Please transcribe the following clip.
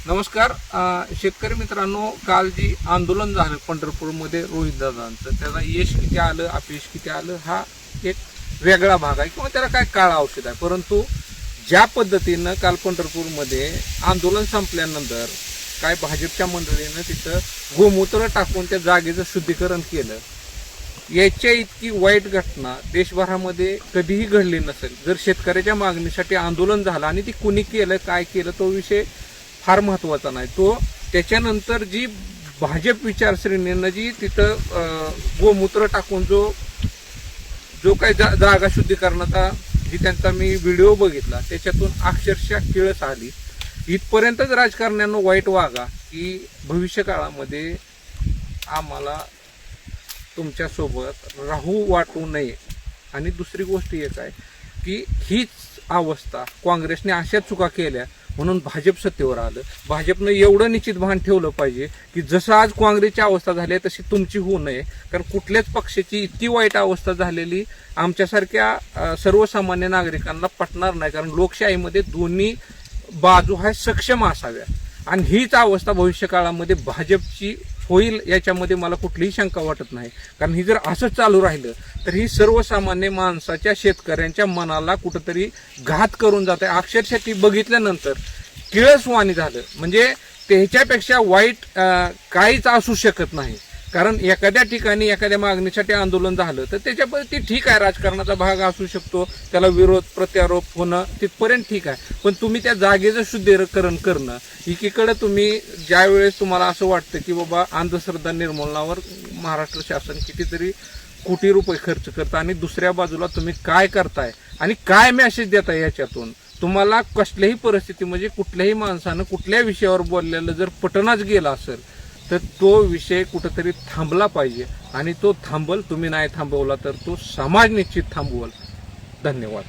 नमस्कार शेतकरी मित्रांनो, काल जी आंदोलन झालं पंढरपूरमध्ये रोहित दादांचं, त्याला यश किती आलं अपयश किती आलं हा एक वेगळा भाग आहे किंवा त्याला काय काळ औषध आहे. परंतु ज्या पद्धतीनं काल पंढरपूरमध्ये आंदोलन संपल्यानंतर काय भाजपच्या मंडळीनं तिथं गोमूत्र टाकून त्या जागेचं शुद्धीकरण केलं, याच्या इतकी वाईट घटना देशभरामध्ये कधीही घडली नसेल. जर शेतकऱ्याच्या मागणीसाठी आंदोलन झालं आणि ती कुणी केलं काय केलं तो विषय फार महत्त्वाचा नाही. तो त्याच्यानंतर जी भाजप विचारसरणीनं जी तिथं गोमूत्र टाकून जो काही जागा शुद्धीकरणाचा जी त्यांचा मी व्हिडिओ बघितला त्याच्यातून अक्षरशः किळस आली. इथपर्यंतच राजकारण्यांना वाईट वागा की भविष्य काळामध्ये आम्हाला तुमच्यासोबत राहू वाटू नये. आणि दुसरी गोष्ट एक आहे की हीच अवस्था काँग्रेसने अशा चुका केल्या म्हणून भाजप सत्तेवर आलं. भाजपनं एवढं निश्चित भान ठेवलं पाहिजे की जसं आज काँग्रेसची अवस्था झाली आहे तशी तुमची होऊ नये. कारण कुठल्याच पक्षाची इतकी वाईट अवस्था झालेली आमच्यासारख्या सर्वसामान्य नागरिकांना पटणार नाही. कारण लोकशाहीमध्ये दोन्ही बाजू ह्या सक्षम असाव्या आणि हीच अवस्था भविष्य काळामध्ये भाजपची होईल याच्यामध्ये मला कुठलीही शंका वाटत नाही. कारण ही जर असंच चालू राहिलं तर ही सर्वसामान्य माणसाच्या शेतकऱ्यांच्या मनाला कुठंतरी घात करून जात आहे. अक्षरशः ती बघितल्यानंतर किळसवाणी झालं. म्हणजे त्याच्यापेक्षा वाईट काहीच असू शकत नाही. कारण एखाद्या ठिकाणी एखाद्या मागणीसाठी आंदोलन झालं तर त्याच्यामध्ये ठीक आहे, राजकारणाचा भाग असू शकतो, त्याला विरोध प्रत्यारोप होणं तिथपर्यंत ठीक आहे. पण तुम्ही त्या जागेचं शुद्धीकरण करणं, एकीकडे तुम्ही ज्यावेळेस तुम्हाला असं वाटतं की बाबा अंधश्रद्धा निर्मूलनावर महाराष्ट्र शासन कितीतरी कोटी रुपये खर्च करतं आणि दुसऱ्या बाजूला तुम्ही काय करताय आणि काय मेसेज देताय, याच्यातून तुम्हाला कसल्याही परिस्थिती म्हणजे कुठल्याही माणसानं कुठल्या विषयावर बोललेलं जर पटनाच गेला असेल तर तो विषय कुठंतरी थांबला पाहिजे. आणि तो थांबल, तुम्ही नाही थांबवला तर तो समाज निश्चित थांबवल. धन्यवाद.